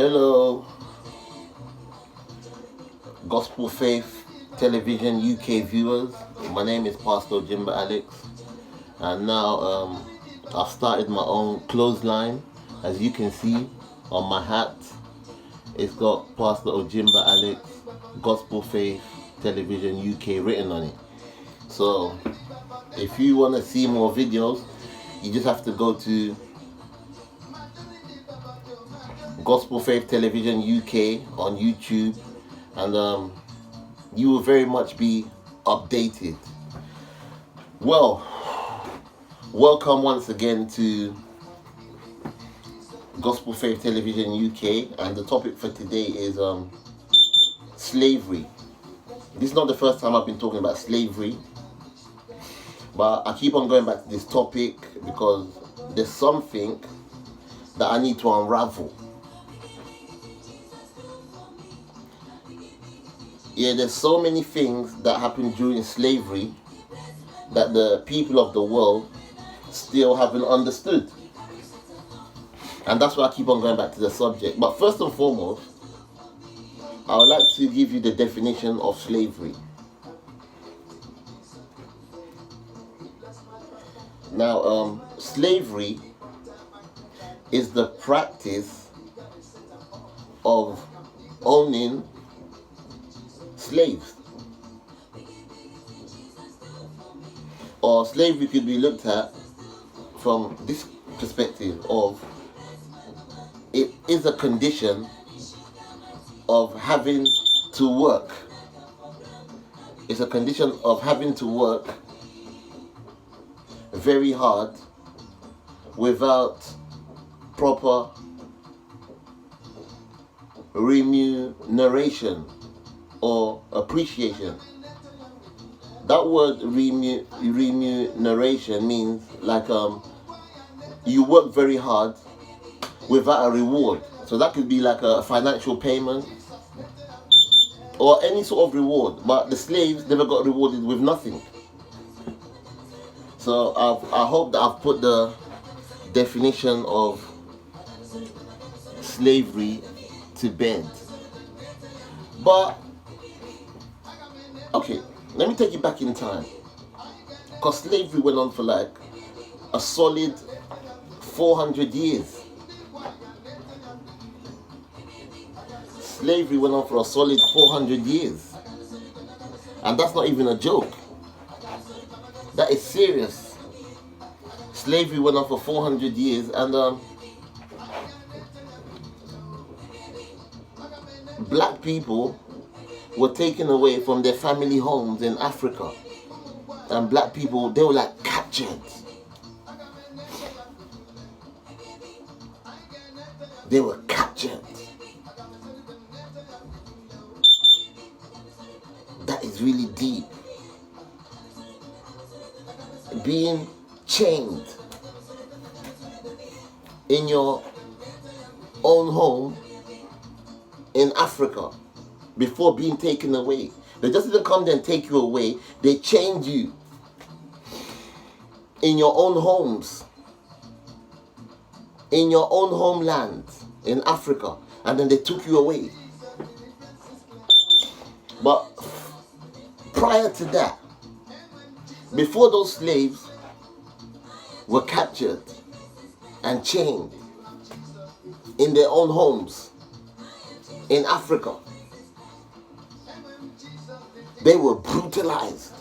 Hello, Gospelfaith Television UK viewers. My name is Pastor Jimba Alex, and now I've started my own clothesline. As you can see on my hat, it's got Pastor Ojimba Alex, Gospelfaith Television UK written on it. So if you want to see more videos, you just have to go to Gospelfaith Television UK on YouTube, and you will very much be updated. Well, welcome once again to Gospelfaith Television UK, and the topic for today is slavery. This is not the first time I've been talking about slavery, but I keep on going back to this topic because there's something that I need to unravel. Yeah, there's so many things that happened during slavery that the people of the world still haven't understood. And that's why I keep on going back to the subject. But first and foremost, I would like to give you the definition of slavery. Now, slavery is the practice of owning slaves. Or slavery could be looked at from this perspective of it is a condition of having to work. It's a condition of having to work very hard without proper remuneration or appreciation. That word remuneration means like you work very hard without a reward. So that could be like a financial payment or any sort of reward. But the slaves never got rewarded with nothing. So I hope that I've put the definition of slavery to bed. But okay, let me take you back in time, because slavery went on for like a solid 400 years. Slavery went on for a solid 400 years. And that's not even a joke. That is serious. Slavery went on for 400 years, and black people were taken away from their family homes in Africa, and black people, they were like captured. They were captured. That is really deep. Being chained in your own home in Africa before being taken away. They just didn't come there and take you away. They chained you in your own homes, in your own homeland in Africa, and then they took you away. But prior to that, before those slaves were captured and chained in their own homes in Africa, they were brutalized.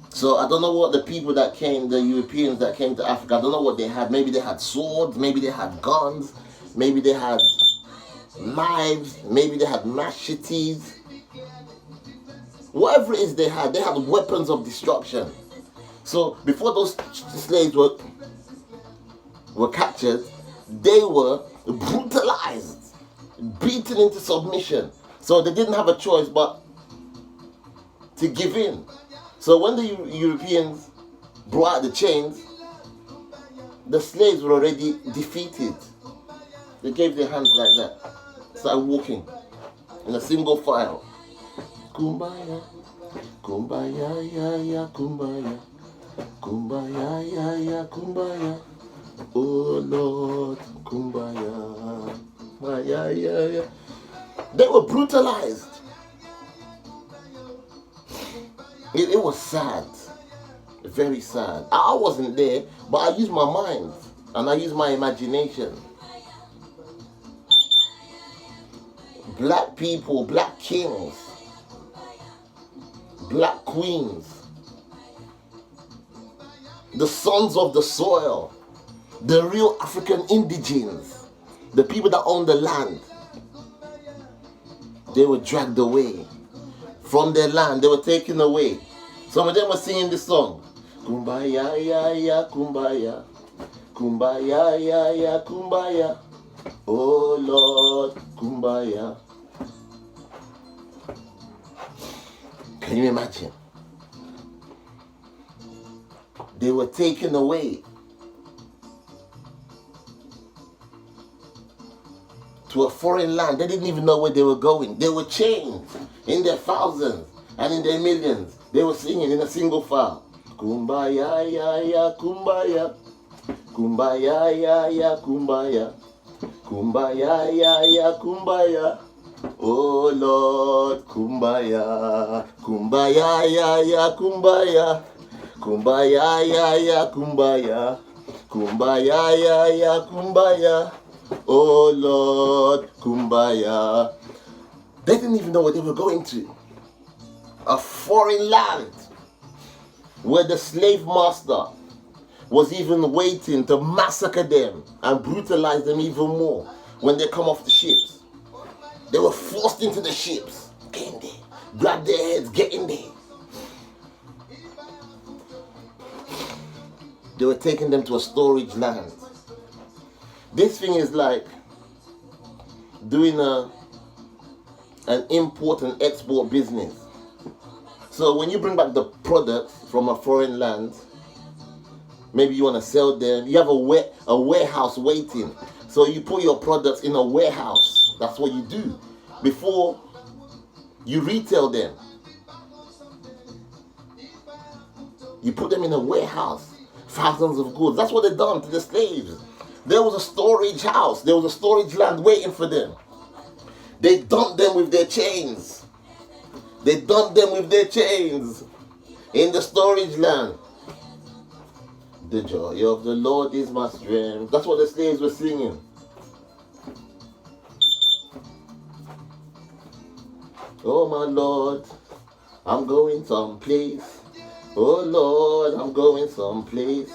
So I don't know what the people that came, the Europeans that came to Africa, I don't know what they had. Maybe they had swords, maybe they had guns, maybe they had knives, maybe they had machetes. Whatever it is they had weapons of destruction. So before those slaves were captured, they were brutalized, beaten into submission. So they didn't have a choice but to give in. So when the Europeans brought out the chains, the slaves were already defeated. They gave their hands like that, started walking in a single file. Kumbaya, kumbaya, ya, ya, kumbaya, kumbaya, ya, ya, kumbaya, Oh Lord, kumbaya. Yeah. They were brutalized. It was sad. Very sad. I wasn't there, but I used my mind and I used my imagination. Black people, black kings, black queens, the sons of the soil, the real African indigenes, the people that own the land, they were dragged away from their land. They were taken away. Some of them were singing this song. Kumbaya, ya, ya, kumbaya. Kumbaya, ya, ya, kumbaya. Oh Lord, kumbaya. Can you imagine? They were taken away to a foreign land. They didn't even know where they were going. They were chained in their thousands and in their millions. They were singing in a single file. Kumbaya, ya, ya, kumbaya. Kumbaya, ya, ya, kumbaya. Kumbaya, ya, ya, kumbaya. Oh Lord, kumbaya. Kumbaya, ya, ya, kumbaya. Kumbaya, ya, ya, kumbaya. Kumbaya, ya, ya, kumbaya. Oh Lord, kumbaya. They didn't even know what they were going to. A foreign land where the slave master was even waiting to massacre them and brutalize them even more when they come off the ships. They were forced into the ships. Get in there. Grab their heads, get in there. They were taking them to a storage land. This thing is like doing an import and export business. So when you bring back the products from a foreign land, maybe you want to sell them, you have a warehouse waiting. So you put your products in a warehouse. That's what you do before you retail them. You put them in a warehouse, thousands of goods. That's what they done to the slaves. There was a storage house. There was a storage land waiting for them. They dumped them with their chains. They dumped them with their chains in the storage land. The joy of the Lord is my strength. That's what the slaves were singing. Oh my Lord, I'm going someplace. Oh Lord, I'm going someplace.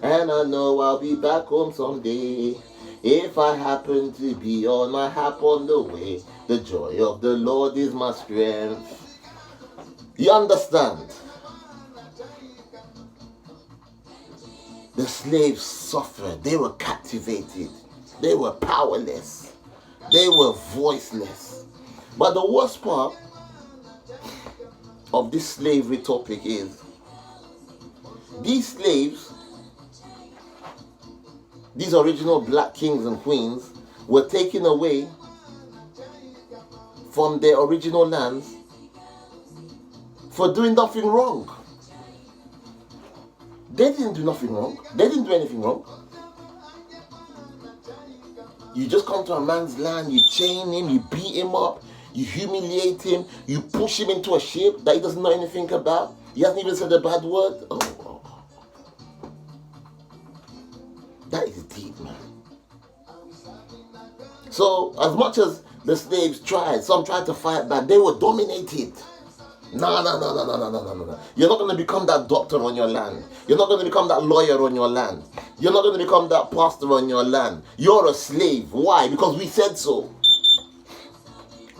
And I know I'll be back home someday. If I happen to be on my hap on the way, the joy of the Lord is my strength. You understand? The slaves suffered. They were captivated. They were powerless. They were voiceless. But the worst part of this slavery topic is these slaves, these original black kings and queens, were taken away from their original lands for doing nothing wrong. They didn't do nothing wrong. They didn't do anything wrong. You just come to a man's land, you chain him, you beat him up, you humiliate him, you push him into a ship that he doesn't know anything about. He hasn't even said a bad word. Oh. That is deep, man. So, as much as the slaves tried, some tried to fight back, they were dominated. No. You're not going to become that doctor on your land. You're not going to become that lawyer on your land. You're not going to become that pastor on your land. You're a slave. Why? Because we said so.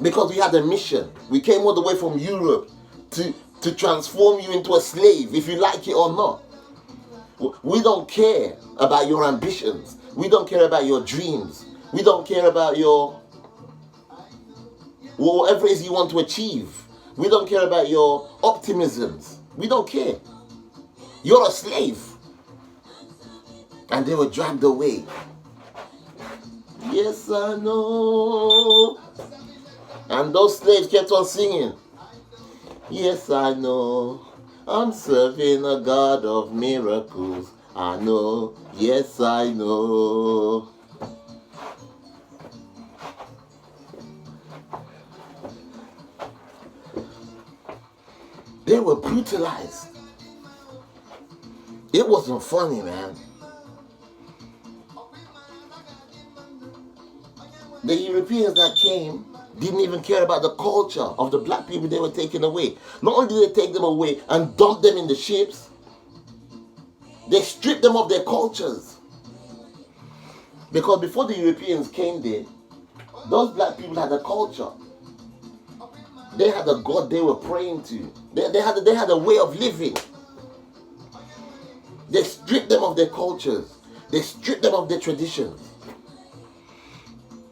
Because we had a mission. We came all the way from Europe to transform you into a slave, if you like it or not. We don't care about your ambitions. We don't care about your dreams. We don't care about your whatever it is you want to achieve. We don't care about your optimisms. We don't care. You're a slave. And they were dragged away. Yes, I know. And those slaves kept on singing. Yes, I know. I'm serving a God of miracles. I know, yes I know. They were brutalized. It wasn't funny, man. The Europeans that came didn't even care about the culture of the black people they were taking away. Not only did they take them away and dump them in the ships, they stripped them of their cultures. Because before the Europeans came there, those black people had a culture. They had a God they were praying to. They had a way of living. They stripped them of their cultures. They stripped them of their traditions.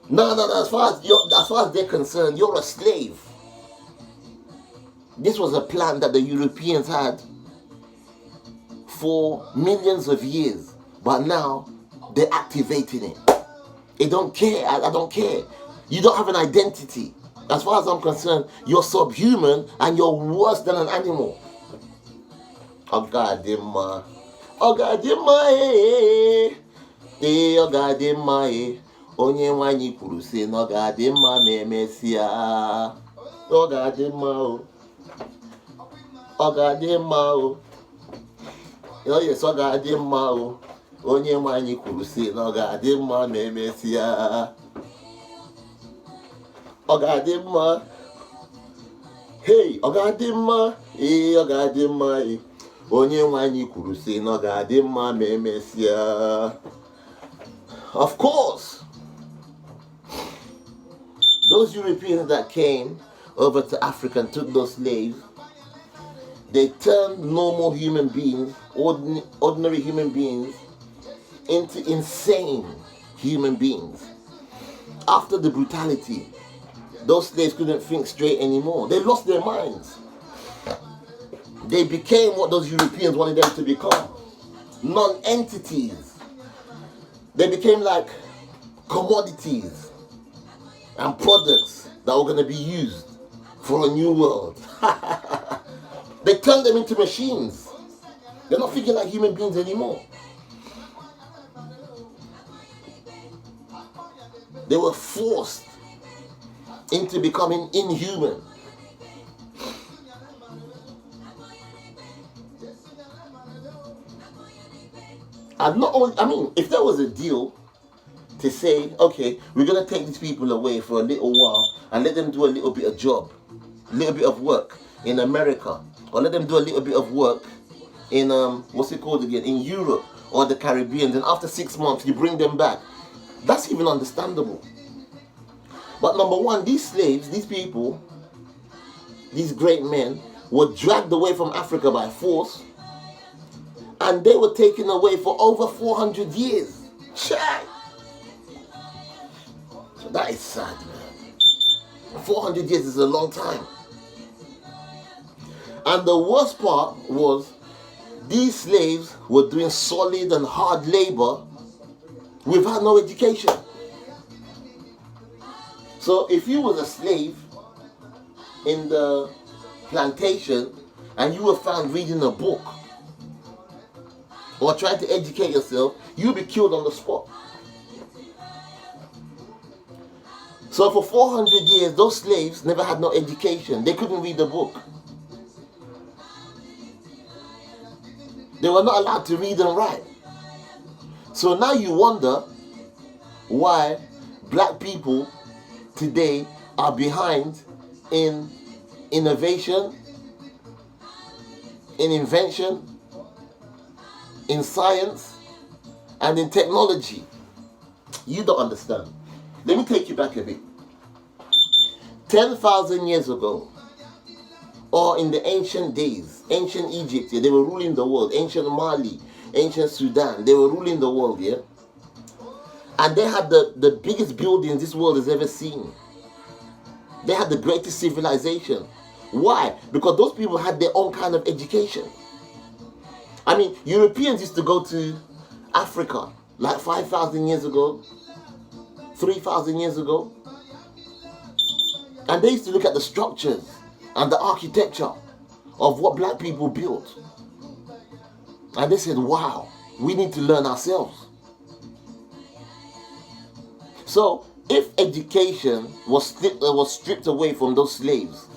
No. As far as they're concerned, you're a slave. This was a plan that the Europeans had for millions of years, but now they're activating it. They don't care. I don't care. You don't have an identity. As far as I'm concerned, you're subhuman and you're worse than an animal. Ogadima, Ogadima, onye nwanyi kwuru sị na Ogadima ma emesịa. Ogadima, Ogadima, oh yes, Ogadima, onye nwanyi kwuru sị na Ogadima ma emesịa. Ogadima, hey, Ogadima, Ogadima, onye nwanyi kwuru sị na Ogadima ma emesịa. Of course, those Europeans that came over to Africa and took those slaves, they turned normal human beings, ordinary human beings, into insane human beings. After the brutality, those slaves couldn't think straight anymore. They lost their minds. They became what those Europeans wanted them to become. Non-entities. They became like commodities and products that were going to be used for a new world. They turned them into machines. They're not thinking like human beings anymore. They were forced into becoming inhuman. And not only, I mean, if there was a deal to say, okay, we're going to take these people away for a little while and let them do a little bit of job, a little bit of work in America, or let them do a little bit of work in, what's it called again, in Europe or the Caribbean, then after 6 months you bring them back. That's even understandable. But number one, these slaves, these people, these great men, were dragged away from Africa by force, and they were taken away for over 400 years. Chai! So that is sad, man. 400 years is a long time. And the worst part was, these slaves were doing solid and hard labor without no education. So if you was a slave in the plantation and you were found reading a book or trying to educate yourself, you'd be killed on the spot. So for 400 years, those slaves never had no education. They couldn't read a book. They were not allowed to read and write. So now you wonder why black people today are behind in innovation, in invention, in science, and in technology. You don't understand. Let me take you back a bit. 10,000 years ago, or in the ancient days, ancient Egypt, yeah, they were ruling the world. Ancient Mali, ancient Sudan, they were ruling the world, yeah? And they had the biggest buildings this world has ever seen. They had the greatest civilization. Why? Because those people had their own kind of education. I mean, Europeans used to go to Africa like 5,000 years ago, 3,000 years ago. And they used to look at the structures and the architecture of what black people built. And they said, wow, We need to learn ourselves. So, if education was stripped away from those slaves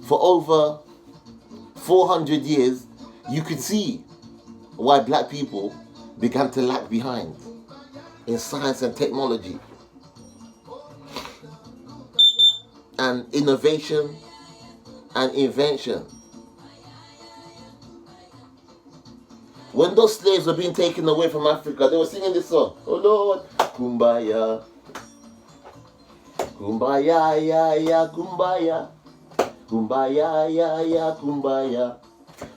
for over 400 years, you could see why black people began to lag behind in science and technology and innovation and invention. When those slaves were being taken away from Africa, they were singing this song, oh Lord, Kumbaya, Kumbaya, ya, ya, Kumbaya, Kumbaya, ya, ya, Kumbaya,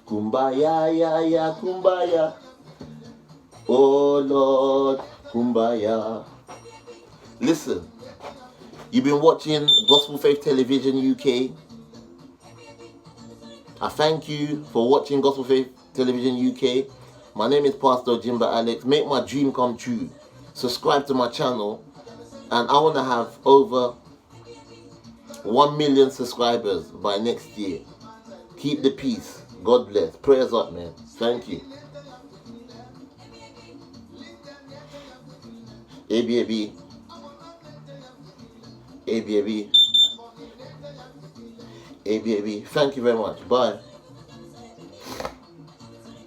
Kumbaya, ya, ya, Kumbaya, oh Lord, Kumbaya. Listen, you've been watching Gospelfaith Television UK. I thank you for watching Gospelfaith Television UK. My name is Pastor Jimba Alex. Make my dream come true. Subscribe to my channel, and I want to have over 1 million subscribers by next year. Keep the peace. God bless. Prayers up, man. Thank you. ABAB. ABAB. ABAB. Thank you very much. Bye.